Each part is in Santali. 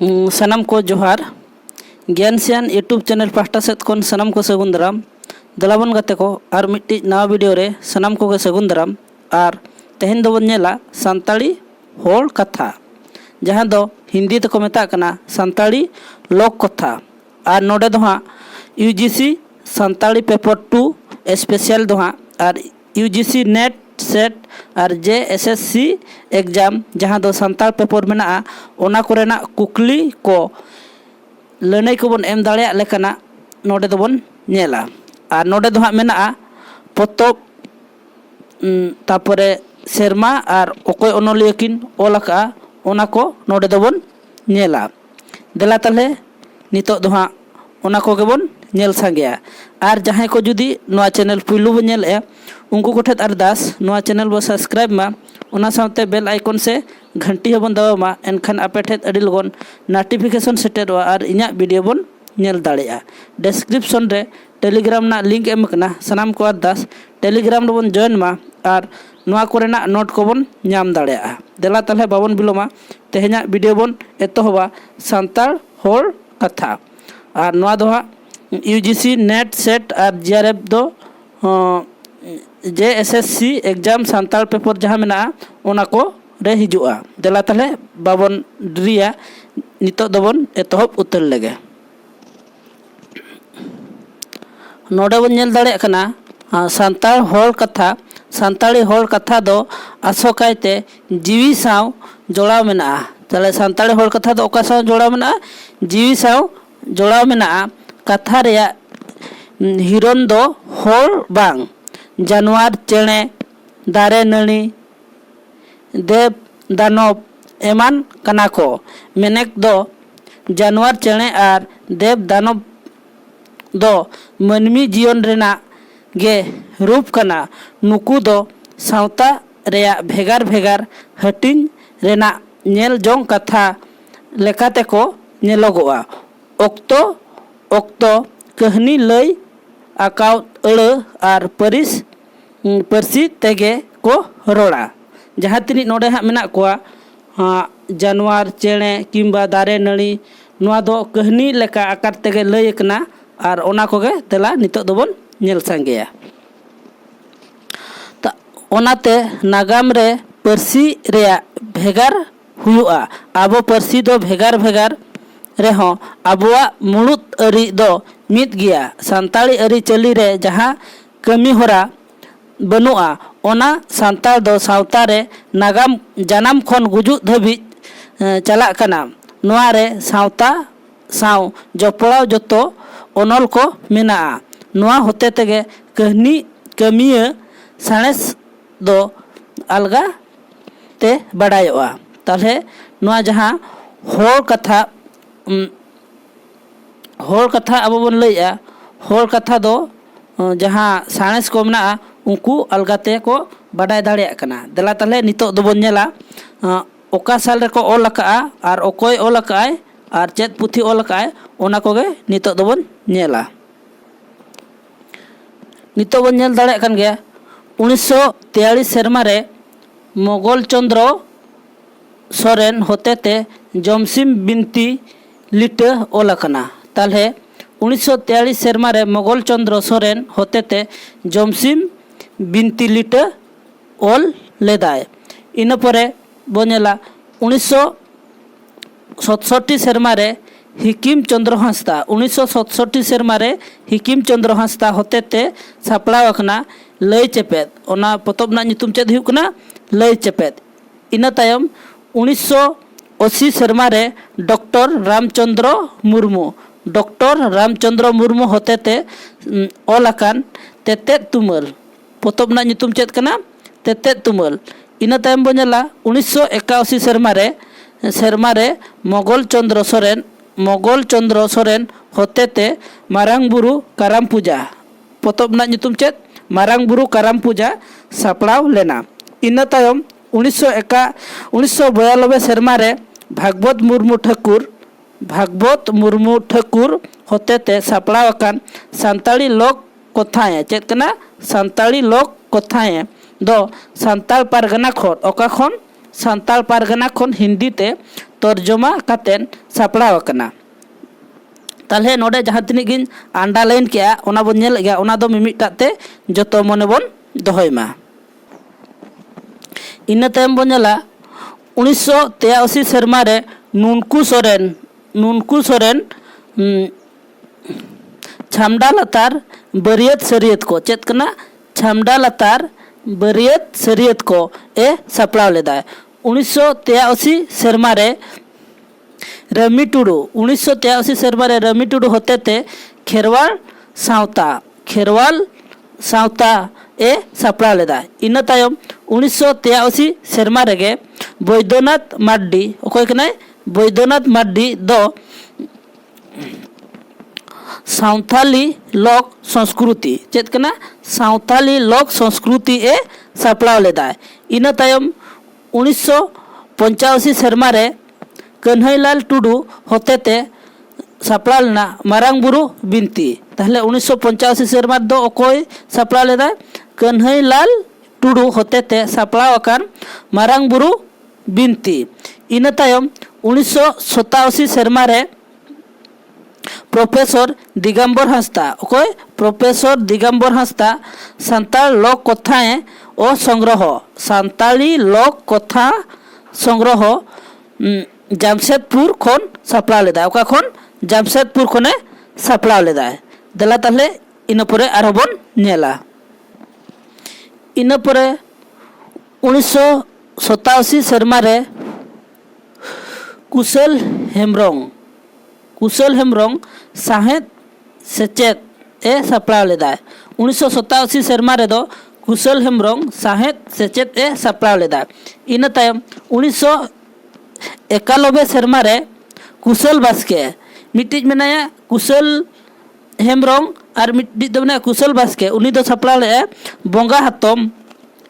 सनम को जोहार ज्ञानसियान यूट्यूब चैनल पास्टा सेद खन सनम को सगुन दाराम दलाबन गाते को और मिट्टी नवा वीडियो रे सनम को सगुन दाराम और तेहन दोबन नेला सान्ताड़ी होड़ कथा जहाँ दो हिंदी तको मेता कना सान्ताड़ी लोक कथा और नोडे दो हाँ यूजीसी सान्ताड़ी पेपर 2 स्पेशल दो हाँ और यूजीसी नेट सेट और जेएसएससी एग्जाम जहाँ दो सान्ताड़ पेपर मेना ओना कोरेना कुकली को लड़ाई को बन एम दाड़े लेकाना नोडे दो बन नेला और नोडे दो हाँ मेना पोतोब तापरे सेरमा और ओकोय ओनोलिया किन ओलका ओना को नोडे दो बन नेला देला तले नितो दो हाँ ओना को गेबन नेल सांगेया और जहाँ को जुदी नवा चैनल पुलू बन नेल उनको कोठेत अरदास नवा चैनल बो सब्सक्राइब मा ओना साथे बेल आइकन से घंटी हबन दबामा एनखान आपे ठेत अडी लगन नोटिफिकेशन सेटेरवा और इना वीडियो बन नेल दाड़ेया डिस्क्रिप्शन रे टेलीग्राम ना लिंक एम कना सनाम को अरदास टेलीग्राम रे बन जॉइन मा और नवा कोरेना नोट को बन नाम दाड़ेया देला तले बाबन बिलोमा तेहेना वीडियो बन एतोहबा सान्ताड़ होड़ कथा और नवा दो यूजीसी नेट सेट और जीआरएफ दो जेएसएससी एग्जाम सान्ताड़ पेपर जहाँ मेना ओना को रे हिजुआ देला तले बाबन रिया नितो दोबन एतोहब उतर लेगे नोडे बन नेल दाड़े कना सान्ताड़ होड़ कथा सान्ताड़ी होड़ कथा दो आसोकायते जीवी साव जोड़ाव मेना तले सान्ताड़ी होड़ कथा दो ओका साव जोड़ाव मेना जीवी साव जोड़ाव मेना कथा रेया हिरोन दो होड़ बांग जानवर चेणे दारे नड़ी देव दानव एमान कना को मेनेक दो जानवर चेणे और देव दानव दो मनमी जीवन रेना गे रूप कना नुकु दो सावता रेया भेगार भेगार हटिंग रेना नेल जोंग कथा लेकाते को नेलोगोआ ओक्तो ओक्तो कहनी लई आकाव अड़ और परिस परसी तेगे को रोड़ा जहाँ तिनी नोडे हाँ मेना कोआ जानवर चेणे किंबा दारे नड़ी नोआ दो कहनी लेका आकार तेगे लई कना और ओना कोगे तेला नितो दोबन नेल सांगेया ता ओनाते नागाम रे परसी रेया भेगार हुआ आबो परसी दो भेगार भेगार रेहो आबुआ मुड़ुत अरी दो मित गिया सान्ताड़ी अरी चली रे जहाँ कमी होरा बनुआ ओना सान्ताड़ दो सावता रे नागाम जानाम खन गुजु धबी चला कना नोआ रे सावता साव जपड़ाव जतो ओनल को मेना नोआ होते तेगे कहनी कमिया साणेस दो अलगा ते बड़ायोआ ताले नोआ जहाँ होड़ कथा अब बन लैया होड़ कथा दो जहाँ साणेस को मेना उनको अलगाते को बड़ाय दाड़ेया कना देला ताले नितो दो बन नेला ओका साल रे को ओल लका और ओकोय ओल लकाय और चेत पुथी ओल लकाय ओना कोगे नितो दो बन नेला नितो बन नेल दाड़े कन गया 1943 सेरमा रे मोगल चंद्र सोरेन होते ते जमसिम बिनती लिट ओल कना ताले 1943 सेरमा रे मोगल चंद्र सोरेन होते ते जमसिम बिनती लिट ओल लेदाय इन परे बनेला 1967 सेरमा रे हिकिम चंद्र हांसदा 1967 सेरमा रे हिकिम चंद्र हांसदा होते ते सापड़ाव कना लय चेपेद ओना पोतब ना नितुम चेद हुयुग कना लय चेपेद इन तायम 1980 सेरमा रे डॉक्टर रामचंद्र मुर्मू होते ते ओलाकान तेते तुमल पोतब ना नितुम चेद कना तेते तुमल इन तायम बनेला 1981 सेरमा रे मोगल चंद्र सोरेन होते ते मारांग बुरु काराम पूजा पोतब ना नितुम चेद मारांग बुरु काराम पूजा सापड़ाव लेना इन तायम 1992 सेरमा रे भागवत मुर्मू ठाकुर होते ते सापड़ाव अकान सान्ताड़ी लोक कथाएं चेद कना सान्ताड़ी लोक कथाएं दो सान्ताड़ पारगना खन ओका खन सान्ताल पारगना खन हिंदी ते तर्जमा कातेन सापड़ाव आकना। ताहले नोडे जहाँ तिनी गिन अंडरलाइन केआ ओना बोन नेल गया ओना दो मिमिटाते ते जतो मने बोन दोहयमा। इना तायम बोन नेला 1983 सेरमा रे नुनकू सोरेन छामडा लतार बरियत सरियत को चेत कना छामडा लतार बरियत सरियत को ए सापड़ाव लेदा। 1983 सेरमा रे रमी टुडू 1983 सेरमा रे रमी टुडू होते ते खेरवाल सावता ए सापड़ाव लेदा। इना तायम 1983 सेरमा रेगे बैद्यनाथ मार्डी अकय कनाय बैद्यनाथ मार्डी दो सावताली लोक संस्कृति चेत कना सावताली लोक संस्कृति ए सापड़ाव लेदा। इना तायम 1985 सेरमा रे कन्हैलाल टुडू होतेते सापड़ाव लेना मारांग बुरु बिनती। ताहले 1985 सेरमा दो अकय सापड़ाव लेदा कन्हैलाल टुडू होतेते सापड़ाव आकान मारांग बुरु बिनती। इना तायम 1987 सेरमा रे प्रोफेसर दिगंबर हांसदा अकय प्रोफेसर दिगंबर हांसदा सान्ताल लोक कथाएं ओ संग्रह सान्ताली लोक कथा संग्रह जामशेदपुर खन सापड़ाव लेदा। ओका खन जामशेदपुर खने सापड़ाव लेदा। देला ताहले इना परे आरो बोन नेला। इना परे 1987 सेरमा रे कुशल हेम्ब्रम साहेद सेचेत ए सापड़ाव लेदा। 1987 सेरमा रे दो कुशल हेम्ब्रम साहेद सेचेत ए सापड़ाव लेदा। इना तायम 1991 सेरमा रे कुशल बास्के मिट्टिज मेनाया कुशल हेम्ब्रम और मिट्टिज दो मेनाया कुशल बास्के उनी दो सापड़ाव लेदा बोंगा हातम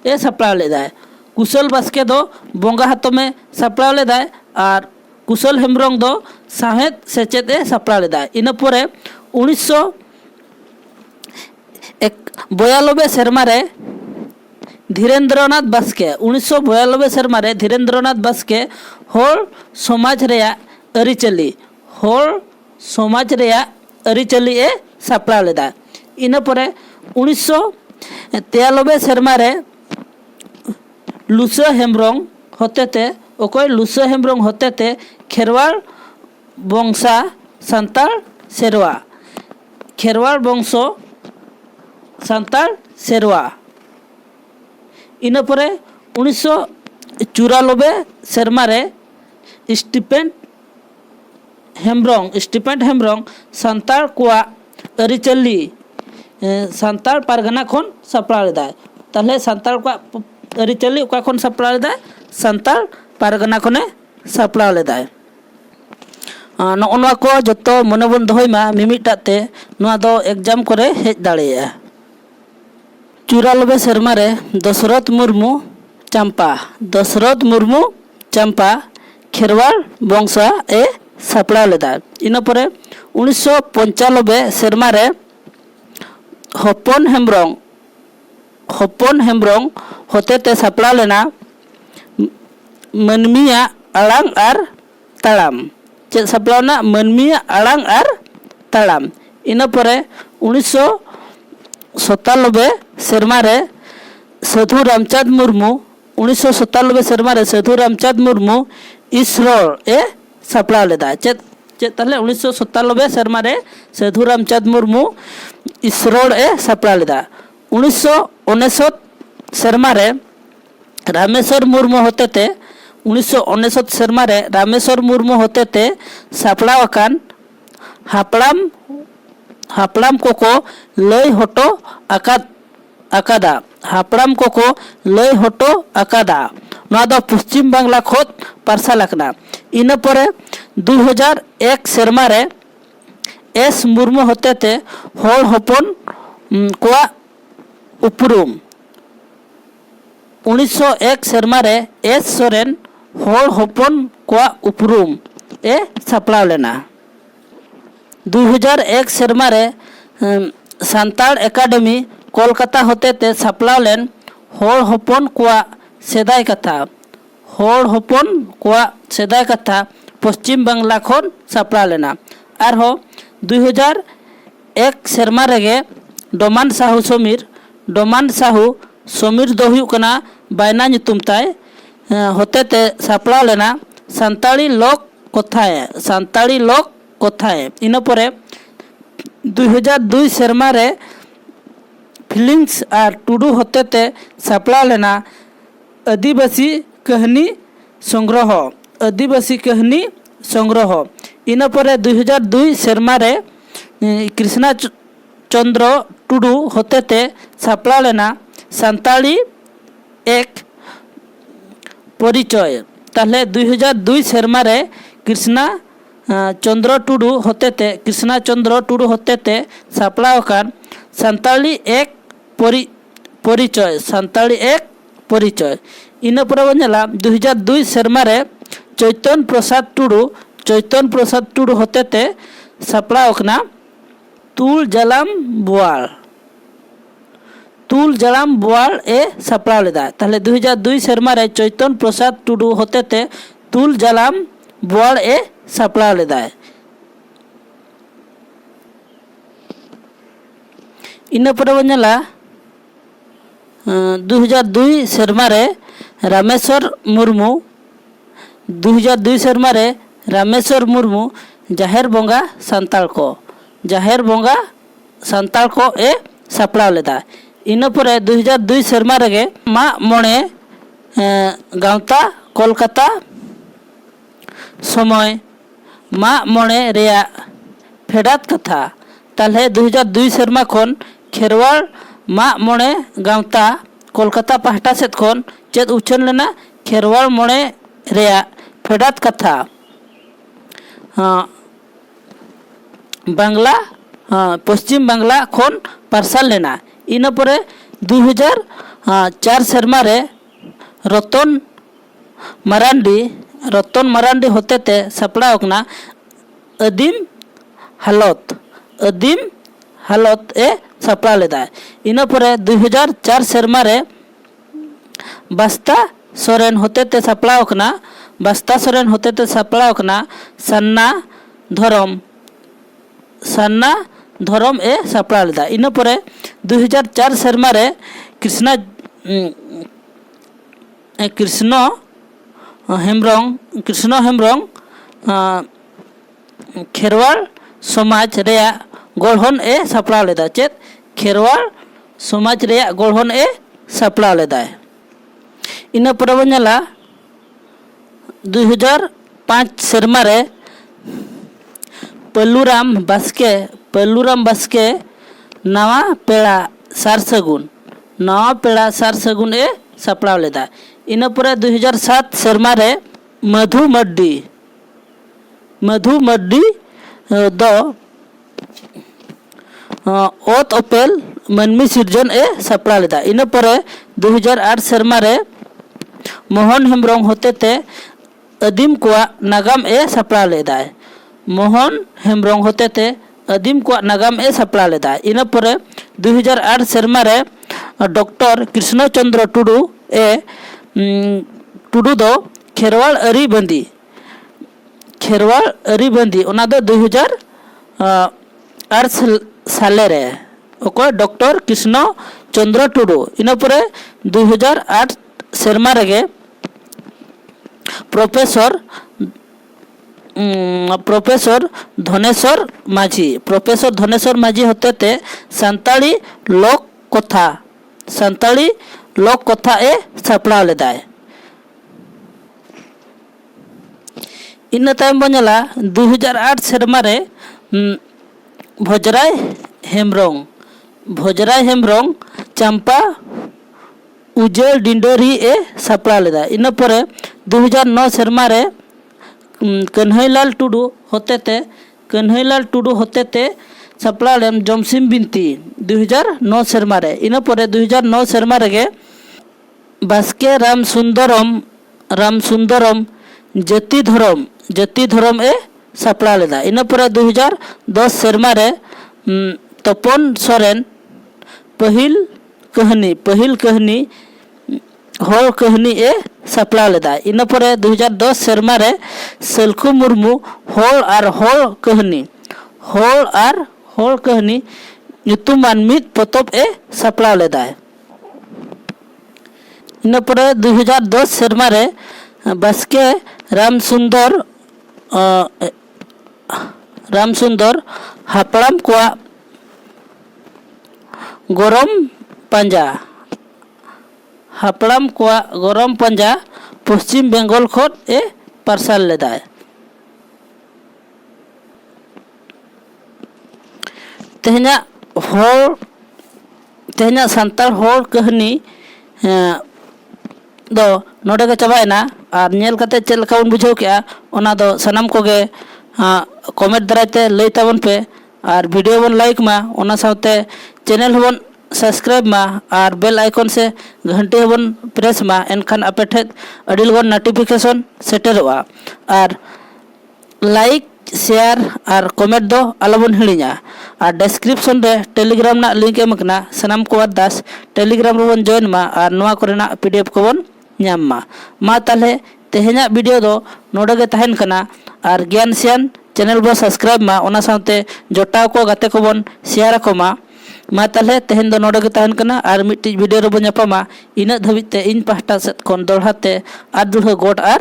ए सापड़ाव लेदा। कुशल बास्के दो बोंगा हातम ए सापड़ाव लेदा और कुशल हेम्ब्रम दो साहेद सेचेत ए सापड़ाव लेदा। इना परे 1992 सेरमा रे धीरेन्द्रनाथ बास्के 1992 सेरमा रे धीरेन्द्रनाथ बास्के होल समाज रेया अरिचली ए सापड़ाव लेदा। इना परे 1993 सेरमा रे लुसा हेम्ब्रम होतेते अकय लुसा हेम्ब्रम होतेते खेरवाल बंशा सान्ताल सेरवा खेरवाल बंशो सान्ताल सेरवा। इना परे 1994 सेरमा रे स्टीफेन हेम्ब्रम सान्ताल कोआ अरिचली सान्ताल पारगना खन सापड़ाव लेदा। ताहले सान्ताल कोआ अरिचली ओका खन सापड़ाव लेदा सान्ताल पारगना खने सापड़ाव लेदा। नोआ को जतो मने बन दोहयमा मिमिटाते नोआ दो एग्जाम करे हेज दाड़ेया। 94 सेरमा रे दशरथ मुर्मू चंपा खेरवाल बंशा ए सापड़ाव लेदा। इना परे 1995 सेरमा रे हपन हेम्ब्रम होतेते सापड़ाव लेना मनमिया आड़ांग आर ताड़ाम चेत सापड़ावना मनमिया आड़ांग आर ताड़ाम। इना परे 1997 सेरमा रे साधु रामचाँद मुर्मू 1997 सेरमा रे साधु रामचाँद मुर्मू इसरोड़ ए सापड़ाव लेदा। चेत ताहले 1997 सेरमा रे साधु रामचाँद मुर्मू इसरोड़ ए सापड़ाव लेदा। 1959 सेरमा रे रामेश्वर मुर्मू होतेते 1959 सेरमा रे रामेश्वर मुर्मू होतेते सापड़ाव आकान हापड़ाम कोको लय हटो आकादा नोआ दो पश्चिम बांग्ला खोत पार्सल आकना। इना परे 2001 सेरमा रे एस मुर्मू होतेते होड़ हपन कोआ उपरुम 1901 सेरमा रे एस सोरेन होड़ हपन कोआ उपरुम ए सापड़ाव लेना। 2001 सेरमा रे सान्ताल एकाडेमी कोलकाता होतेते सापड़ाव लेन होड़ हपन कोआ सेदाय कथा होड़ होपन कोआ सेदाय कथा पश्चिम बांगला खन सापड़ा लेना। आरहो 2001 सेरमा रेगे डोमान साहू समीर दो हुयुग कना बायना ᱧᱩᱛᱩᱢ ताय होतेते सापड़ा लेना सान्ताड़ी लोक कथाए इन परे 2002 सेरमा रे फिलिंग्स और टुडू होतेते सापड़ा लेना आदिवासी कहनी संग्रह इन परे 2002 सेरमा रे कृष्णा चंद्र टुडू होतेते सापड़ा लेना सान्ताड़ी एक परिचय। ताहले 2002 सेरमा रे कृष्णा चंद्र टुडू होतेते सापड़ा ओकान सान्ताड़ी एक परिचय इन पर बनेला 2002 सेरमा रे चैतन प्रसाद टुडू होतेते सापड़ा ओकना तुल जलाम बोआल ए सापड़ा लेदा। ताहले 2002 सेरमा रे चैतन प्रसाद टुडू होतेते तुल जलाम बोआल ए सापड़ा लेदा। इन पर बनेला 2002 सेरमा रे रामेश्वर मुर्मू जाहेर बंगा सांताल को ए सापड़ा लेदा। इन परे 2002 सेरमा रेगे माग मोणे गावता कोलकाता समय माग मोणे रेया फेडात कथा। ताहले 2002 सेरमा खन खेरवाल माग मोणे गावता कोलकाता पाहटा सेद खन चेद उछन लेना खेरवाल मोणे रेया फेडात कथा बांग्ला पश्चिम बांग्ला खन पार्सल लेना। इन परे 2004 सेरमा रे रतन मारांडी होतेते सापड़ा ओकना आदिम हालत ए सापड़ा लेदा। इन परे 2004 सेरमा रे बास्ता सोरेन होतेते सापड़ा ओकना सन्ना धरम ए सापड़ा लेदा। इन परे 2004 सेरमा रे कृष्ण हेम्ब्रम खेरवाल समाज रेया गढ़न ए सापड़ा लेदा। चेत खेरवाल समाज रेया गढ़न ए सापड़ा लेदा। इन परे बनेला 2005 सेरमा रे पल्लूराम बास्के नवा पेड़ा सार सगुन ए सापड़ा लेदा। इन परे 2007 सेरमा रे मधु मड्डी दो ओत ओपेल मनमी सिरजन ए सापड़ा लेदा। इन परे 2008 सेरमा रे मोहन हेम्ब्रम होतेते आदिम कोआ नागाम ए सापड़ा लेदा। इन परे 2008 सेरमा रे डॉक्टर कृष्ण चंद्र टुडू दो खेरवाल अरी बंदी ओना दो 2008 साले रे ओको डॉक्टर कृष्ण चंद्र टुडू। इन परे 2008 सेरमा रेगे प्रोफेसर धनेश्वर माझी होतेते सान्ताड़ी लोक कथा ए सापड़ा लेदा। इन तायम बनेला 2008 सेरमा रे भोजराय हेम्ब्रम चंपा उजेल डिंडोरी ए सापड़ा लेदा। इन परे 2009 सेरमा रे कन्हैलाल टुडू होतेते सापड़ा लेम जमसिम बिनती 2009 सेरमा रे। इन परे 2009 सेरमा रेगे बास्के राम सुंदरम जति धरम ए सापड़ा लेदा। इन परे 2010 सेरमा रे तपन सोरेन पहिल कहनी होल कहनी ए ᱥᱟᱯᱲᱟᱣ ᱞᱮᱫᱟ। ᱤᱱᱟᱹ ᱯᱚᱨᱮ 2010 ᱥᱮᱨᱢᱟ ᱨᱮ ᱥᱟᱹᱞᱠᱷᱩ ᱢᱩᱨᱢᱩ ᱦᱚᱲ ᱟᱨ ᱦᱚᱲ ᱠᱟᱹᱦᱱᱤ ᱧᱩᱛᱩᱢᱟᱱ ᱢᱤᱫ ᱯᱚᱛᱚᱵ ᱮ ᱥᱟᱯᱲᱟᱣ ᱞᱮᱫᱟᱭ। ᱤᱱᱟᱹ ᱯᱚᱨᱮ 2010 ᱥᱮᱨᱢᱟ ᱨᱮ ᱵᱟᱥᱠᱮ ᱨᱟᱢᱥᱩᱱᱫᱚᱨ ᱦᱟᱯᱲᱟᱢ ᱠᱚᱣᱟᱜ ᱜᱚᱨᱚᱢ ᱯᱟᱸᱡᱟ ᱯᱚᱥᱪᱤᱢ ᱵᱮᱝᱜᱚᱞ ᱠᱷᱚᱱ ᱮ ᱯᱟᱨᱥᱟᱞ ᱞᱮᱫᱟᱭ। तेहना सान्ताड़ हॉर कहानी दो नोडे के चाबायना और नेल कते चेल लेका बन बुझाव केआ ओना दो सनाम कोगे कमेंट दारायते लई ताबन पे और वीडियो बन लाइक मा ओना साथे चैनल बन सब्सक्राइब मा और बेल आइकन से घंटी बन प्रेस मा एनखान आपे ठेक अडी लगन नोटिफिकेशन सेटरवा और लाइक शेयर और कमेंट दो आलोबन हिड़िया और डिस्क्रिप्शन रे टेलीग्राम ना लिंक एमकना सनाम को दास टेलीग्राम रे बन जॉइन मा और नोआ कोरेना पीडीएफ को बन ᱧᱟᱢ मा ताले तेहेना वीडियो दो नोडे गे तहन कना और ज्ञान सियान चैनल बो सब्सक्राइब मा ओना साथे जोटाव को गाते को बन शेयर को मा ताले तेहन दो नोडे गे तहन कना और मिट्टी वीडियो रे बन ᱧᱟᱯᱟᱢᱟ ᱤᱱᱟᱹ ᱫᱷᱟᱹᱵᱤᱡ ᱛᱮ ᱤᱧ ᱯᱟᱦᱴᱟ ᱥᱮᱫ ᱠᱷᱚᱱ ᱫᱚᱲᱦᱟᱛᱮ ᱟᱨ ᱫᱩᱲᱦᱟᱹ ᱜᱚᱰ ᱟᱨ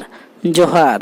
ᱡᱚᱦᱟᱨ।